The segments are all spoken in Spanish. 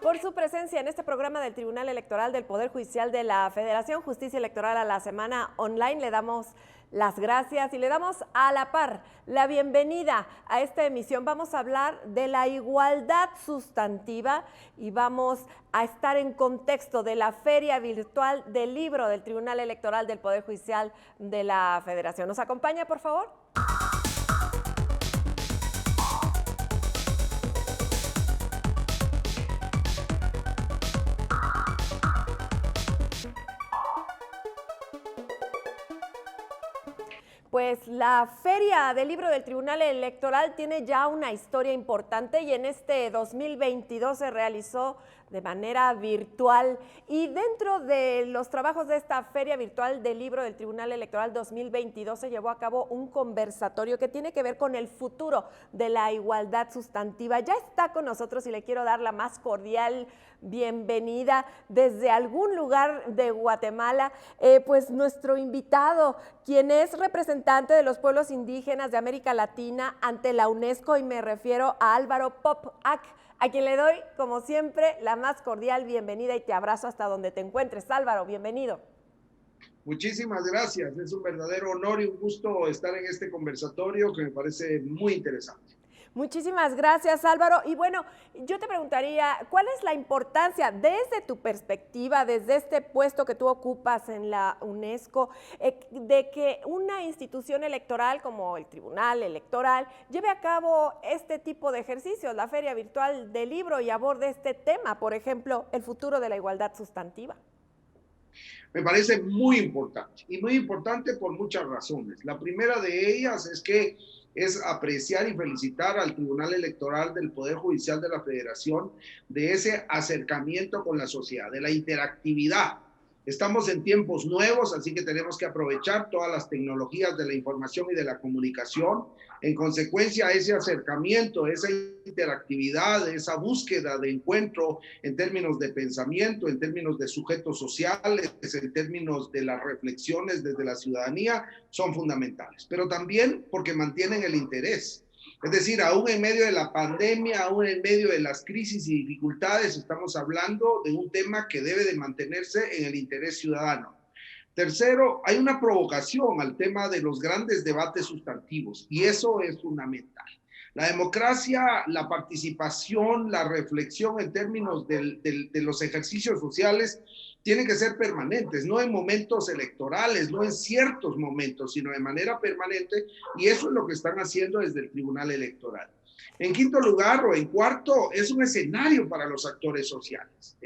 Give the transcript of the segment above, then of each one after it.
por su presencia en este programa del Tribunal Electoral del Poder Judicial de la Federación. Justicia Electoral a la Semana Online. Le damos las gracias y le damos a la par la bienvenida a esta emisión. Vamos a hablar de la igualdad sustantiva y vamos a estar en contexto de la Feria Virtual del Libro del Tribunal Electoral del Poder Judicial de la Federación. ¿Nos acompaña, por favor? Pues la Feria del Libro del Tribunal Electoral tiene ya una historia importante y en este 2022 se realizó de manera virtual, y dentro de los trabajos de esta Feria Virtual del Libro del Tribunal Electoral 2022 se llevó a cabo un conversatorio que tiene que ver con el futuro de la igualdad sustantiva. Ya está con nosotros y le quiero dar la más cordial bienvenida desde algún lugar de Guatemala, pues nuestro invitado, quien es representante de los pueblos indígenas de América Latina ante la UNESCO, y me refiero a Álvaro Popac, a quien le doy, como siempre, la más cordial bienvenida y te abrazo hasta donde te encuentres. Álvaro, bienvenido. Muchísimas gracias, es un verdadero honor y un gusto estar en este conversatorio que me parece muy interesante. Muchísimas gracias, Álvaro. Y bueno, yo te preguntaría, ¿cuál es la importancia desde tu perspectiva, desde este puesto que tú ocupas en la UNESCO, de que una institución electoral como el Tribunal Electoral lleve a cabo este tipo de ejercicios, la Feria Virtual del Libro, y aborde este tema, por ejemplo, el futuro de la igualdad sustantiva? Me parece muy importante y muy importante por muchas razones. La primera de ellas es apreciar y felicitar al Tribunal Electoral del Poder Judicial de la Federación de ese acercamiento con la sociedad, de la interactividad. Estamos en tiempos nuevos, así que tenemos que aprovechar todas las tecnologías de la información y de la comunicación. En consecuencia, ese acercamiento, esa interactividad, esa búsqueda de encuentro en términos de pensamiento, en términos de sujetos sociales, en términos de las reflexiones desde la ciudadanía, son fundamentales. Pero también porque mantienen el interés. Es decir, aún en medio de la pandemia, aún en medio de las crisis y dificultades, estamos hablando de un tema que debe de mantenerse en el interés ciudadano. Tercero, hay una provocación al tema de los grandes debates sustantivos, y eso es fundamental. La democracia, la participación, la reflexión en términos de los ejercicios sociales tienen que ser permanentes, no en momentos electorales, no en ciertos momentos, sino de manera permanente, y eso es lo que están haciendo desde el Tribunal Electoral. En quinto lugar, o en cuarto, es un escenario para los actores sociales,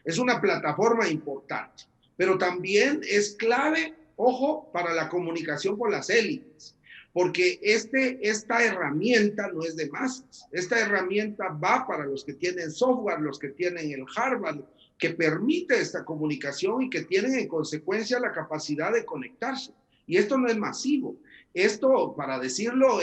es una plataforma importante, pero también es clave, ojo, para la comunicación con las élites, porque esta herramienta no es de masas, esta herramienta va para los que tienen software, los que tienen el hardware, que permite esta comunicación y que tienen en consecuencia la capacidad de conectarse. Y esto no es masivo. Esto, para decirlo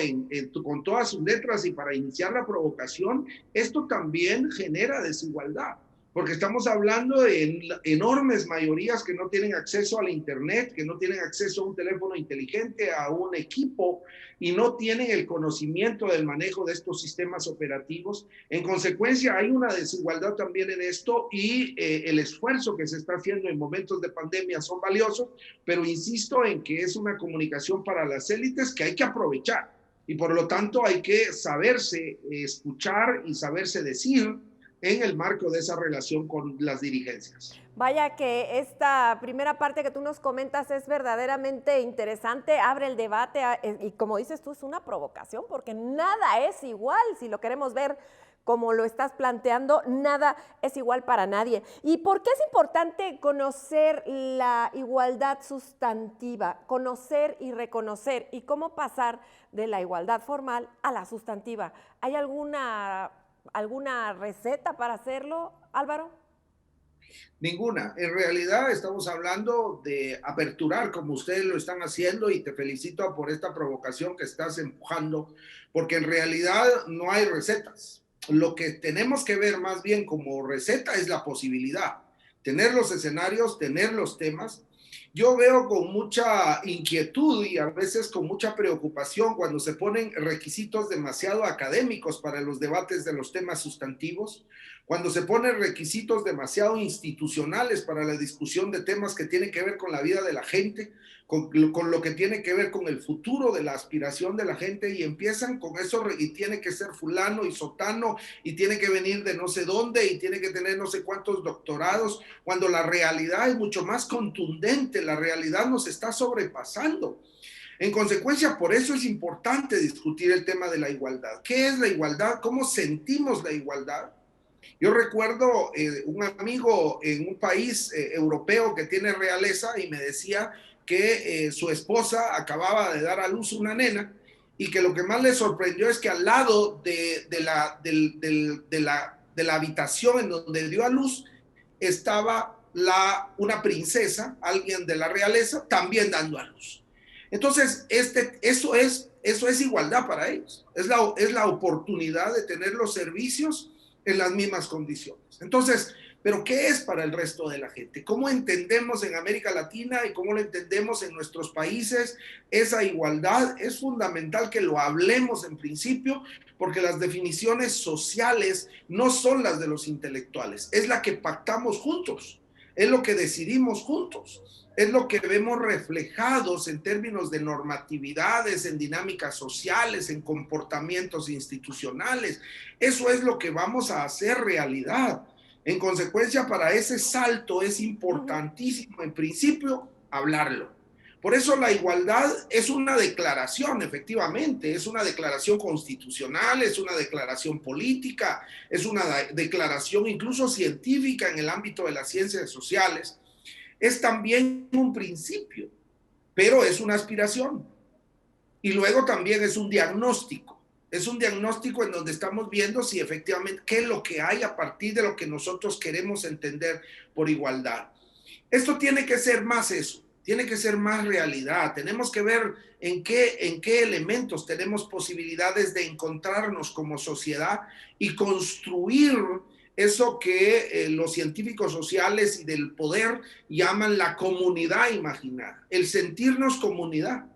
con todas sus letras y para iniciar la provocación, esto también genera desigualdad, porque estamos hablando de enormes mayorías que no tienen acceso a la internet, que no tienen acceso a un teléfono inteligente, a un equipo, y no tienen el conocimiento del manejo de estos sistemas operativos. En consecuencia, hay una desigualdad también en esto, y el esfuerzo que se está haciendo en momentos de pandemia son valiosos, pero insisto en que es una comunicación para las élites que hay que aprovechar, y por lo tanto hay que saberse escuchar y saberse decir en el marco de esa relación con las dirigencias. Vaya que esta primera parte que tú nos comentas es verdaderamente interesante, abre el debate y, como dices tú, es una provocación, porque nada es igual. Si lo queremos ver como lo estás planteando, nada es igual para nadie. ¿Y por qué es importante conocer la igualdad sustantiva, conocer y reconocer, y cómo pasar de la igualdad formal a la sustantiva? ¿Hay alguna receta para hacerlo, Álvaro? Ninguna. En realidad estamos hablando de aperturar como ustedes lo están haciendo, y te felicito por esta provocación que estás empujando, porque en realidad no hay recetas. Lo que tenemos que ver más bien como receta es la posibilidad, tener los escenarios, tener los temas, Yo veo con mucha inquietud y a veces con mucha preocupación cuando se ponen requisitos demasiado académicos para los debates de los temas sustantivos, cuando se ponen requisitos demasiado institucionales para la discusión de temas que tienen que ver con la vida de la gente, con lo que tiene que ver con el futuro de la aspiración de la gente, y empiezan con eso, y tiene que ser fulano y sotano, y tiene que venir de no sé dónde, y tiene que tener no sé cuántos doctorados, cuando la realidad es mucho más contundente, la realidad nos está sobrepasando. En consecuencia, por eso es importante discutir el tema de la igualdad. ¿Qué es la igualdad? ¿Cómo sentimos la igualdad? Yo recuerdo un amigo en un país europeo que tiene realeza y me decía que su esposa acababa de dar a luz una nena y que lo que más le sorprendió es que al lado de la habitación en donde dio a luz estaba una princesa, alguien de la realeza, también dando a luz. Entonces, eso es igualdad para ellos. Es la oportunidad de tener los servicios en las mismas condiciones. Entonces, ¿pero qué es para el resto de la gente? ¿Cómo entendemos en América Latina y cómo lo entendemos en nuestros países esa igualdad? Es fundamental que lo hablemos en principio, porque las definiciones sociales no son las de los intelectuales, es la que pactamos juntos, es lo que decidimos juntos, es lo que vemos reflejados en términos de normatividades, en dinámicas sociales, en comportamientos institucionales. Eso es lo que vamos a hacer realidad. En consecuencia, para ese salto es importantísimo, en principio, hablarlo. Por eso la igualdad es una declaración, efectivamente, es una declaración constitucional, es una declaración política, es una declaración incluso científica en el ámbito de las ciencias sociales. Es también un principio, pero es una aspiración. Y luego también es un diagnóstico. Es un diagnóstico en donde estamos viendo si efectivamente qué es lo que hay a partir de lo que nosotros queremos entender por igualdad. Esto tiene que ser más eso, tiene que ser más realidad. Tenemos que ver en qué elementos tenemos posibilidades de encontrarnos como sociedad y construir eso que los científicos sociales y del poder llaman la comunidad imaginada, el sentirnos comunidad.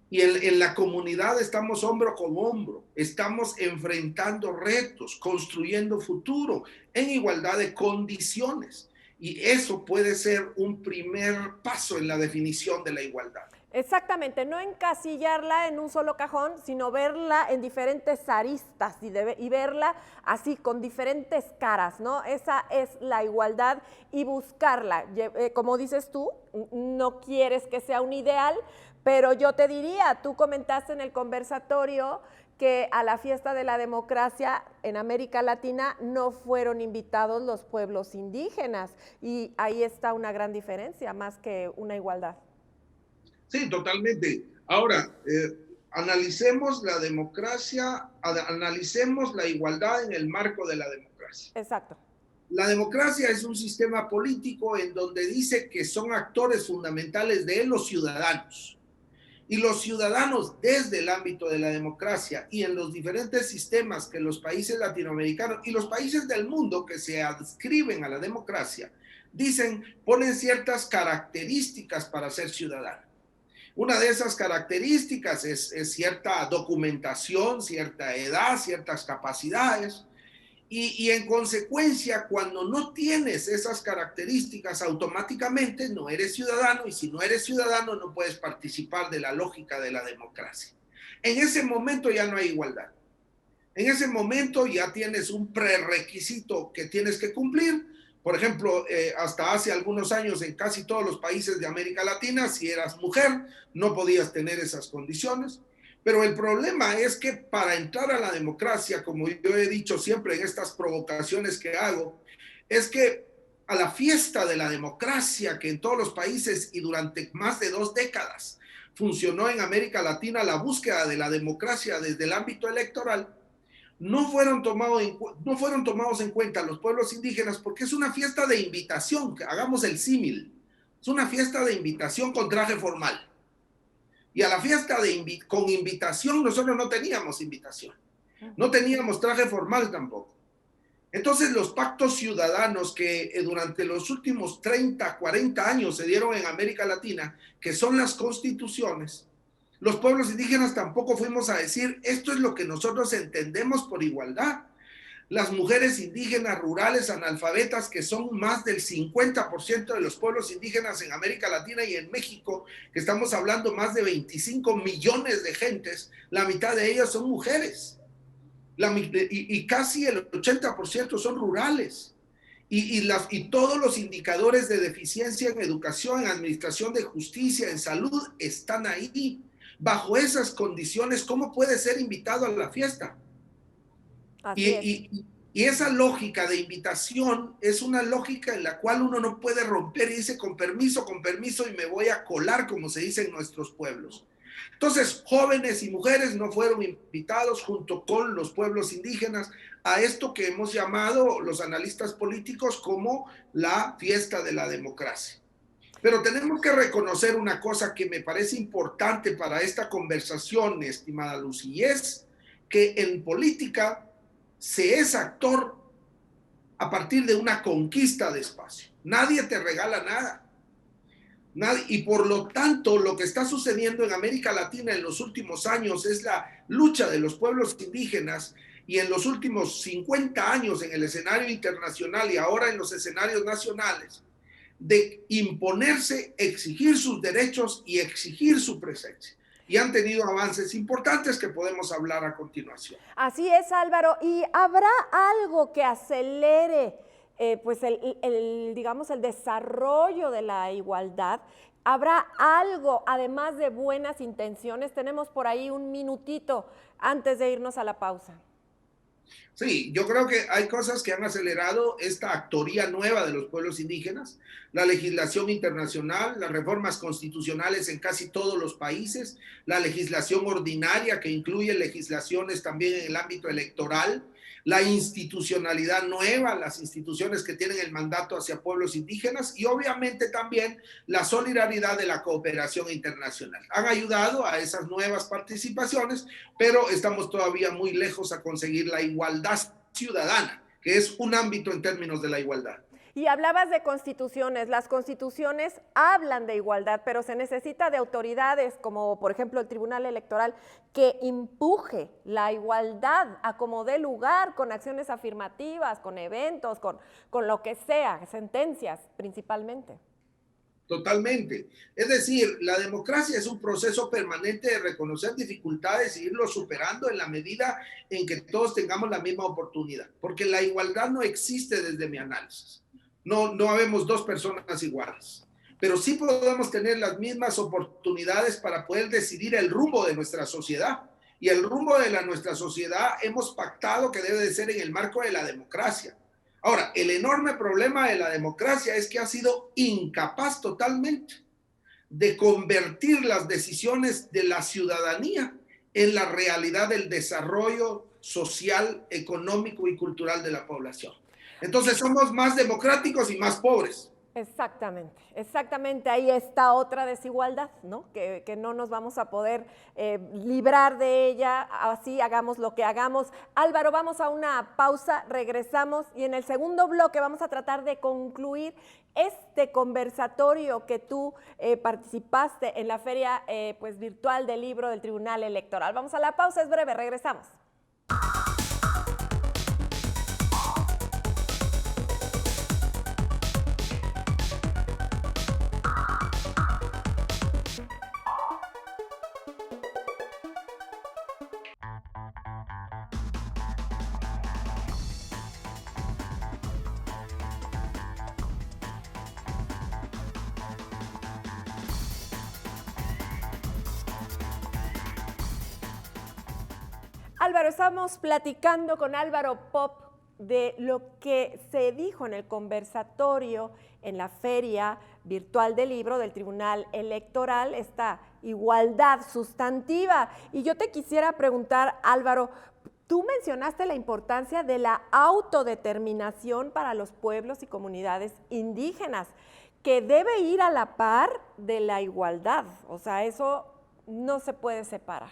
Y en la comunidad estamos hombro con hombro, estamos enfrentando retos, construyendo futuro en igualdad de condiciones. Y eso puede ser un primer paso en la definición de la igualdad. Exactamente, no encasillarla en un solo cajón, sino verla en diferentes aristas y verla así con diferentes caras, ¿no? Esa es la igualdad y buscarla. Como dices tú, no quieres que sea un ideal, pero yo te diría, tú comentaste en el conversatorio que a la fiesta de la democracia en América Latina no fueron invitados los pueblos indígenas y ahí está una gran diferencia, más que una igualdad. Sí, totalmente. Ahora, analicemos la democracia, analicemos la igualdad en el marco de la democracia. Exacto. La democracia es un sistema político en donde dice que son actores fundamentales de él los ciudadanos. Y los ciudadanos desde el ámbito de la democracia y en los diferentes sistemas que los países latinoamericanos y los países del mundo que se adscriben a la democracia, dicen, ponen ciertas características para ser ciudadano. Una de esas características es cierta documentación, cierta edad, ciertas capacidades. Y en consecuencia, cuando no tienes esas características, automáticamente no eres ciudadano, y si no eres ciudadano no puedes participar de la lógica de la democracia. En ese momento ya no hay igualdad. En ese momento ya tienes un prerequisito que tienes que cumplir. Por ejemplo, hasta hace algunos años en casi todos los países de América Latina, si eras mujer, no podías tener esas condiciones. Pero el problema es que para entrar a la democracia, como yo he dicho siempre en estas provocaciones que hago, es que a la fiesta de la democracia que en todos los países y durante más de 2 décadas funcionó en América Latina, la búsqueda de la democracia desde el ámbito electoral, no fueron tomados en cuenta los pueblos indígenas porque es una fiesta de invitación, hagamos el símil, es una fiesta de invitación con traje formal. Y a la fiesta con invitación nosotros no teníamos invitación, no teníamos traje formal tampoco. Entonces, los pactos ciudadanos que durante los últimos 30, 40 años se dieron en América Latina, que son las constituciones, los pueblos indígenas tampoco fuimos a decir, esto es lo que nosotros entendemos por igualdad. Las mujeres indígenas rurales analfabetas, que son más del 50% de los pueblos indígenas en América Latina y en México, que estamos hablando más de 25 millones de gentes, la mitad de ellas son mujeres. Y casi el 80% son rurales. Y todos los indicadores de deficiencia en educación, en administración de justicia, en salud, están ahí. Bajo esas condiciones, ¿cómo puede ser invitado a la fiesta? Y esa lógica de invitación es una lógica en la cual uno no puede romper y dice con permiso, y me voy a colar, como se dice en nuestros pueblos. Entonces, jóvenes y mujeres no fueron invitados junto con los pueblos indígenas a esto que hemos llamado los analistas políticos como la fiesta de la democracia. Pero tenemos que reconocer una cosa que me parece importante para esta conversación, estimada Lucy, y es que en política se es actor a partir de una conquista de espacio. Nadie te regala nada. Y por lo tanto, lo que está sucediendo en América Latina en los últimos años es la lucha de los pueblos indígenas, y en los últimos 50 años en el escenario internacional y ahora en los escenarios nacionales, de imponerse, exigir sus derechos y exigir su presencia. Y han tenido avances importantes que podemos hablar a continuación. Así es, Álvaro. ¿Y habrá algo que acelere pues digamos, el desarrollo de la igualdad? ¿Habrá algo, además de buenas intenciones? Tenemos por ahí un minutito antes de irnos a la pausa. Sí, yo creo que hay cosas que han acelerado esta actoría nueva de los pueblos indígenas, la legislación internacional, las reformas constitucionales en casi todos los países, la legislación ordinaria que incluye legislaciones también en el ámbito electoral, la institucionalidad nueva, las instituciones que tienen el mandato hacia pueblos indígenas y obviamente también la solidaridad de la cooperación internacional. Han ayudado a esas nuevas participaciones, pero estamos todavía muy lejos a conseguir la igualdad ciudadana, que es un ámbito en términos de la igualdad. Y hablabas de constituciones. Las constituciones hablan de igualdad, pero se necesita de autoridades como, por ejemplo, el Tribunal Electoral, que empuje la igualdad a como dé lugar, con acciones afirmativas, con eventos, con lo que sea, sentencias principalmente. Totalmente. Es decir, la democracia es un proceso permanente de reconocer dificultades e irlo superando en la medida en que todos tengamos la misma oportunidad, porque la igualdad no existe desde mi análisis. No habemos dos personas iguales, pero sí podemos tener las mismas oportunidades para poder decidir el rumbo de nuestra sociedad. Y el rumbo de nuestra sociedad hemos pactado que debe de ser en el marco de la democracia. Ahora, el enorme problema de la democracia es que ha sido incapaz totalmente de convertir las decisiones de la ciudadanía en la realidad del desarrollo social, económico y cultural de la población. Entonces somos más democráticos y más pobres. Exactamente, exactamente. Ahí está otra desigualdad, ¿no? Que no nos vamos a poder librar de ella, así hagamos lo que hagamos. Álvaro, vamos a una pausa, regresamos y en el segundo bloque vamos a tratar de concluir este conversatorio que tú participaste en la feria pues, virtual del libro del Tribunal Electoral. Vamos a la pausa, es breve, regresamos. Álvaro, estamos platicando con Álvaro Pop de lo que se dijo en el conversatorio en la feria virtual del libro del Tribunal Electoral, esta igualdad sustantiva. Y yo te quisiera preguntar, Álvaro, tú mencionaste la importancia de la autodeterminación para los pueblos y comunidades indígenas, que debe ir a la par de la igualdad. O sea, eso no se puede separar.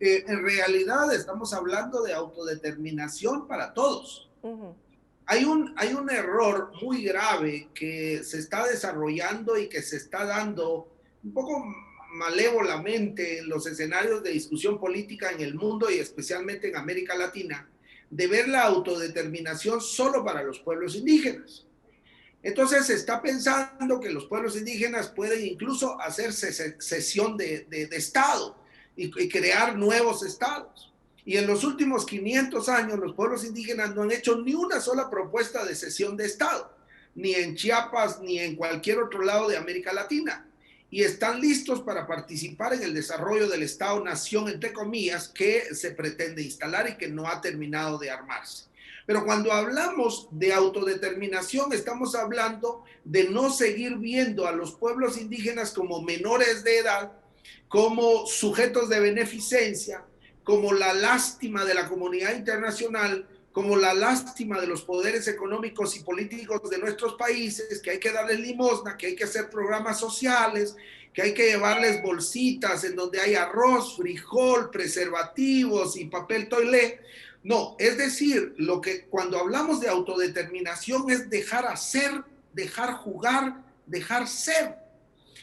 en realidad estamos hablando de autodeterminación para todos. Ujú. Hay un error muy grave que se está desarrollando y que se está dando un poco malévolamente en los escenarios de discusión política en el mundo y especialmente en América Latina, de ver la autodeterminación solo para los pueblos indígenas. Entonces se está pensando que los pueblos indígenas pueden incluso hacer cesión de Estado y crear nuevos estados. Y en los últimos 500 años los pueblos indígenas no han hecho ni una sola propuesta de cesión de Estado, ni en Chiapas ni en cualquier otro lado de América Latina. Y están listos para participar en el desarrollo del Estado-nación, entre comillas, que se pretende instalar y que no ha terminado de armarse. Pero cuando hablamos de autodeterminación, estamos hablando de no seguir viendo a los pueblos indígenas como menores de edad, como sujetos de beneficencia, como la lástima de la comunidad internacional, como la lástima de los poderes económicos y políticos de nuestros países, que hay que darles limosna, que hay que hacer programas sociales, que hay que llevarles bolsitas en donde hay arroz, frijol, preservativos y papel toilé. No, es decir, lo que cuando hablamos de autodeterminación es dejar hacer, dejar jugar, dejar ser.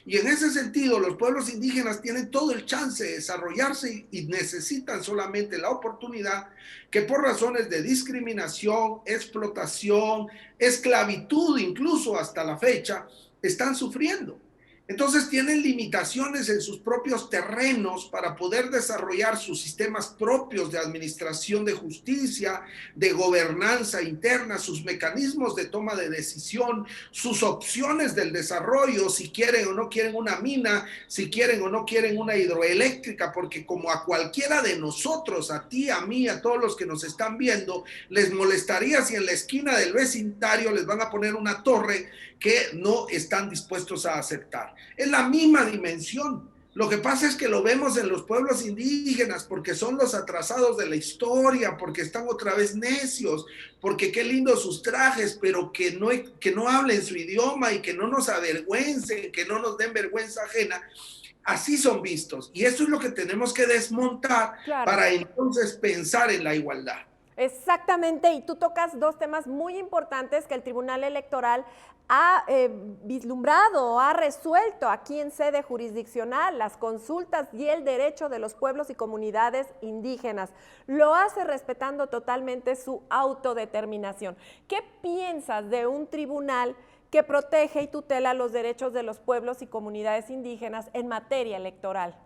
Y en ese sentido, los pueblos indígenas tienen todo el chance de desarrollarse y necesitan solamente la oportunidad que por razones de discriminación, explotación, esclavitud, incluso hasta la fecha, están sufriendo. Entonces tienen limitaciones en sus propios terrenos para poder desarrollar sus sistemas propios de administración de justicia, de gobernanza interna, sus mecanismos de toma de decisión, sus opciones del desarrollo, si quieren o no quieren una mina, si quieren o no quieren una hidroeléctrica, porque como a cualquiera de nosotros, a ti, a mí, a todos los que nos están viendo, les molestaría si en la esquina del vecindario les van a poner una torre que no están dispuestos a aceptar. Es la misma dimensión. Lo que pasa es que lo vemos en los pueblos indígenas porque son los atrasados de la historia, porque están otra vez necios, porque qué lindos sus trajes, pero que no hablen su idioma y que no nos avergüencen, que no nos den vergüenza ajena. Así son vistos. Y eso es lo que tenemos que desmontar, claro, para entonces pensar en la igualdad. Exactamente, y tú tocas dos temas muy importantes que el Tribunal Electoral ha vislumbrado, ha resuelto aquí en sede jurisdiccional, las consultas y el derecho de los pueblos y comunidades indígenas. Lo hace respetando totalmente su autodeterminación. ¿Qué piensas de un tribunal que protege y tutela los derechos de los pueblos y comunidades indígenas en materia electoral?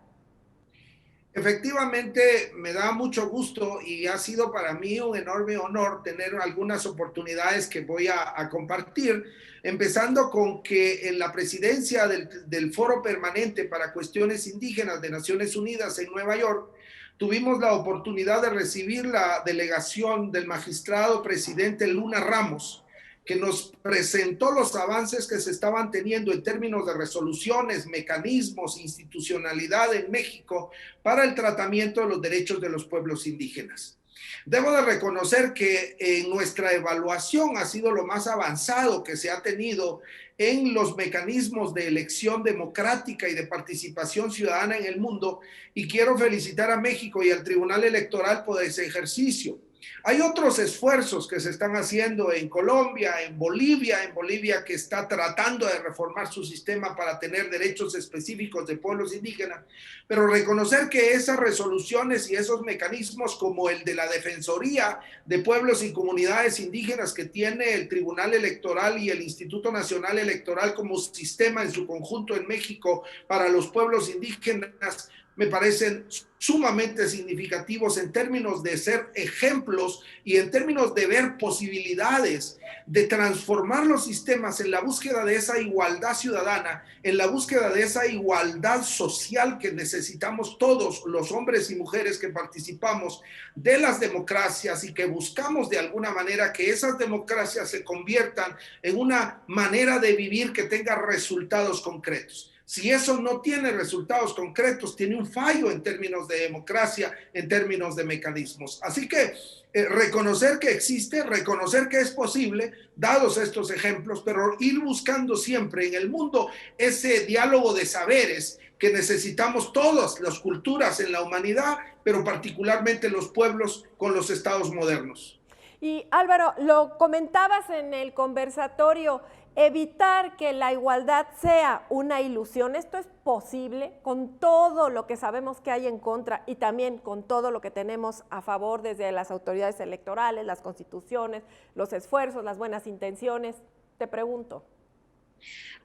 Efectivamente, me da mucho gusto y ha sido para mí un enorme honor tener algunas oportunidades que voy a compartir, empezando con que en la presidencia del Foro Permanente para Cuestiones Indígenas de Naciones Unidas en Nueva York, tuvimos la oportunidad de recibir la delegación del magistrado presidente Luna Ramos, que nos presentó los avances que se estaban teniendo en términos de resoluciones, mecanismos, institucionalidad en México para el tratamiento de los derechos de los pueblos indígenas. Debo de reconocer que en nuestra evaluación ha sido lo más avanzado que se ha tenido en los mecanismos de elección democrática y de participación ciudadana en el mundo, y quiero felicitar a México y al Tribunal Electoral por ese ejercicio. Hay otros esfuerzos que se están haciendo en Colombia, en Bolivia que está tratando de reformar su sistema para tener derechos específicos de pueblos indígenas, pero reconocer que esas resoluciones y esos mecanismos como el de la Defensoría de Pueblos y Comunidades Indígenas que tiene el Tribunal Electoral y el Instituto Nacional Electoral como sistema en su conjunto en México para los pueblos indígenas, me parecen sumamente significativos en términos de ser ejemplos y en términos de ver posibilidades de transformar los sistemas en la búsqueda de esa igualdad ciudadana, en la búsqueda de esa igualdad social que necesitamos todos los hombres y mujeres que participamos de las democracias y que buscamos de alguna manera que esas democracias se conviertan en una manera de vivir que tenga resultados concretos. Si eso no tiene resultados concretos, tiene un fallo en términos de democracia, en términos de mecanismos. Así que reconocer que existe, reconocer que es posible, dados estos ejemplos, pero ir buscando siempre en el mundo ese diálogo de saberes que necesitamos todas las culturas en la humanidad, pero particularmente los pueblos con los estados modernos. Y Álvaro, lo comentabas en el conversatorio, evitar que la igualdad sea una ilusión. ¿Esto es posible con todo lo que sabemos que hay en contra y también con todo lo que tenemos a favor desde las autoridades electorales, las constituciones, los esfuerzos, las buenas intenciones? Te pregunto.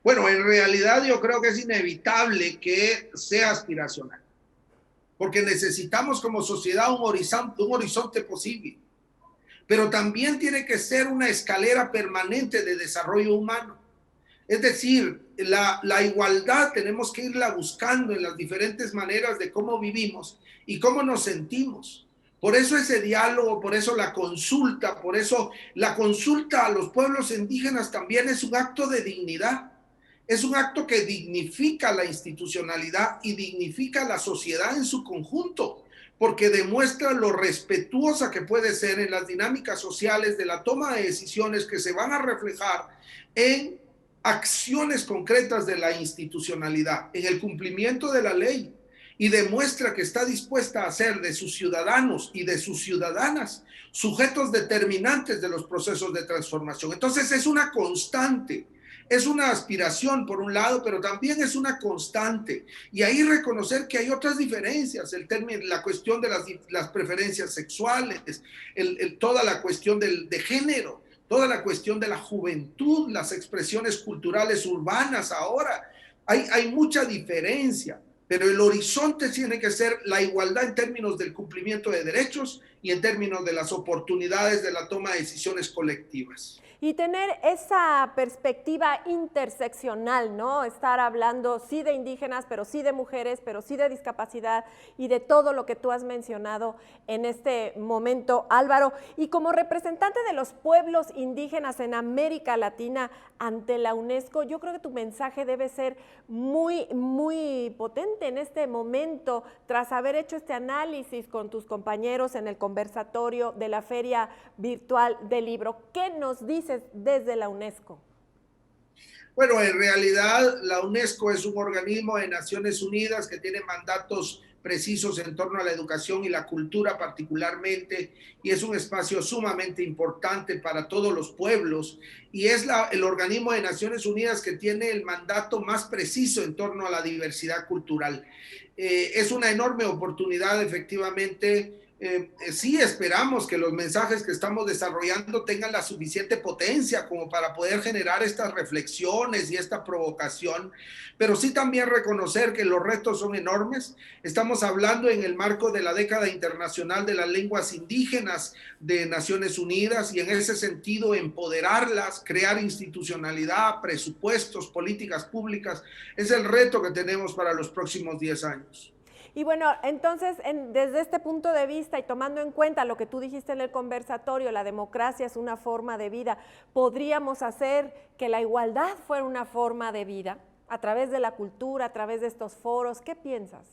Bueno, en realidad yo creo que es inevitable que sea aspiracional, porque necesitamos como sociedad un horizonte posible, pero también tiene que ser una escalera permanente de desarrollo humano. Es decir, la igualdad tenemos que irla buscando en las diferentes maneras de cómo vivimos y cómo nos sentimos. Por eso ese diálogo, por eso la consulta, por eso la consulta a los pueblos indígenas también es un acto de dignidad. Es un acto que dignifica la institucionalidad y dignifica la sociedad en su conjunto, porque demuestra lo respetuosa que puede ser en las dinámicas sociales de la toma de decisiones que se van a reflejar en acciones concretas de la institucionalidad, en el cumplimiento de la ley, y demuestra que está dispuesta a ser de sus ciudadanos y de sus ciudadanas sujetos determinantes de los procesos de transformación. Entonces es una constante. Es una aspiración por un lado, pero también es una constante. Y ahí reconocer que hay otras diferencias, la cuestión de las preferencias sexuales, toda la cuestión de género, toda la cuestión de la juventud, las expresiones culturales urbanas ahora. Hay mucha diferencia, pero el horizonte tiene que ser la igualdad en términos del cumplimiento de derechos y en términos de las oportunidades de la toma de decisiones colectivas. Y tener esa perspectiva interseccional, ¿no? Estar hablando sí de indígenas, pero sí de mujeres, pero sí de discapacidad y de todo lo que tú has mencionado en este momento, Álvaro. Y como representante de los pueblos indígenas en América Latina ante la UNESCO, yo creo que tu mensaje debe ser muy, muy potente en este momento, tras haber hecho este análisis con tus compañeros en el conversatorio de la Feria Virtual del Libro. ¿Qué nos dices desde la UNESCO? Bueno, en realidad la UNESCO es un organismo de Naciones Unidas que tiene mandatos precisos en torno a la educación y la cultura particularmente, y es un espacio sumamente importante para todos los pueblos, y es el organismo de Naciones Unidas que tiene el mandato más preciso en torno a la diversidad cultural. Es una enorme oportunidad, efectivamente. Sí esperamos que los mensajes que estamos desarrollando tengan la suficiente potencia como para poder generar estas reflexiones y esta provocación, pero sí también reconocer que los retos son enormes. Estamos hablando en el marco de la década internacional de las lenguas indígenas de Naciones Unidas, y en ese sentido empoderarlas, crear institucionalidad, presupuestos, políticas públicas, es el reto que tenemos para los próximos 10 años. Y bueno, entonces, desde este punto de vista y tomando en cuenta lo que tú dijiste en el conversatorio, la democracia es una forma de vida, ¿podríamos hacer que la igualdad fuera una forma de vida a través de la cultura, a través de estos foros? ¿Qué piensas?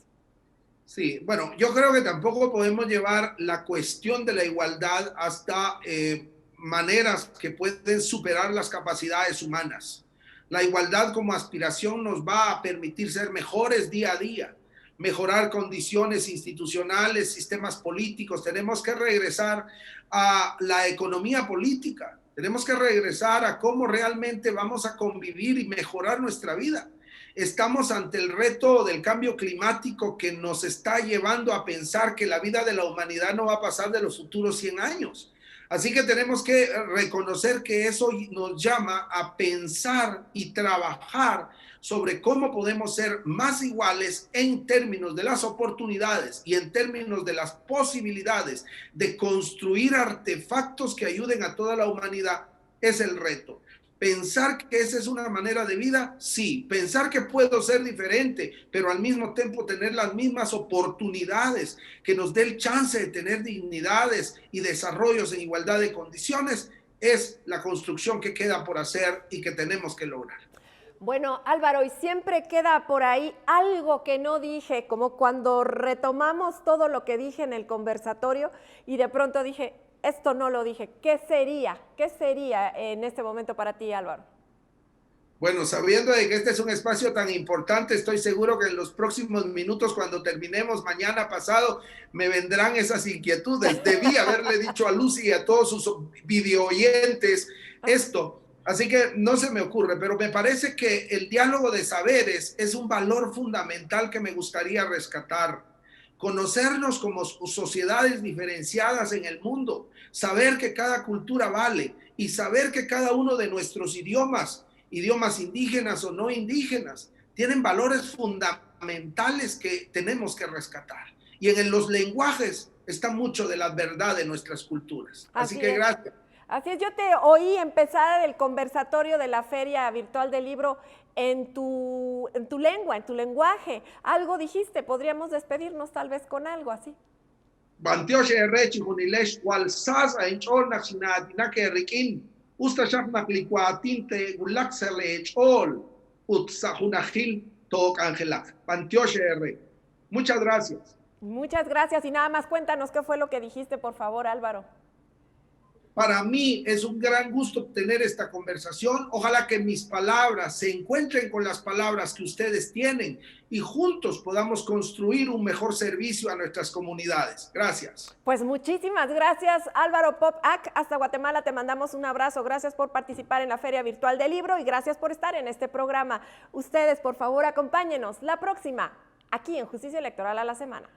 Sí, bueno, yo creo que tampoco podemos llevar la cuestión de la igualdad hasta maneras que pueden superar las capacidades humanas. La igualdad como aspiración nos va a permitir ser mejores día a día, mejorar condiciones institucionales, sistemas políticos. Tenemos que regresar a la economía política, tenemos que regresar a cómo realmente vamos a convivir y mejorar nuestra vida. Estamos ante el reto del cambio climático que nos está llevando a pensar que la vida de la humanidad no va a pasar de los futuros 100 años. Así que tenemos que reconocer que eso nos llama a pensar y trabajar sobre cómo podemos ser más iguales en términos de las oportunidades y en términos de las posibilidades de construir artefactos que ayuden a toda la humanidad. Es el reto. Pensar que esa es una manera de vida, sí. Pensar que puedo ser diferente, pero al mismo tiempo tener las mismas oportunidades, que nos dé el chance de tener dignidades y desarrollos en igualdad de condiciones, es la construcción que queda por hacer y que tenemos que lograr. Bueno, Álvaro, y siempre queda por ahí algo que no dije, como cuando retomamos todo lo que dije en el conversatorio y de pronto dije, esto no lo dije. ¿Qué sería? ¿Qué sería en este momento para ti, Álvaro? Bueno, sabiendo de que este es un espacio tan importante, estoy seguro que en los próximos minutos, cuando terminemos mañana pasado, me vendrán esas inquietudes. Debí haberle dicho a Lucy y a todos sus video oyentes esto, así que no se me ocurre, pero me parece que el diálogo de saberes es un valor fundamental que me gustaría rescatar. Conocernos como sociedades diferenciadas en el mundo, saber que cada cultura vale y saber que cada uno de nuestros idiomas indígenas o no indígenas, tienen valores fundamentales que tenemos que rescatar. Y en los lenguajes está mucho de la verdad de nuestras culturas. Así que gracias. Así es, yo te oí empezar el conversatorio de la Feria Virtual del Libro en tu lengua, en tu lenguaje. Algo dijiste, podríamos despedirnos tal vez con algo así. Bantioche rechi junilesh cual sas a enchol naxina que riquín. Usta shafnak licuatinte gulaxele echol utsajunajil tok angelak. Bantioche re. Muchas gracias. Muchas gracias y nada más cuéntanos qué fue lo que dijiste, por favor, Álvaro. Para mí es un gran gusto tener esta conversación. Ojalá que mis palabras se encuentren con las palabras que ustedes tienen y juntos podamos construir un mejor servicio a nuestras comunidades. Gracias. Pues muchísimas gracias, Álvaro Popac. Hasta Guatemala te mandamos un abrazo. Gracias por participar en la Feria Virtual del Libro y gracias por estar en este programa. Ustedes, por favor, acompáñenos la próxima aquí en Justicia Electoral a la Semana.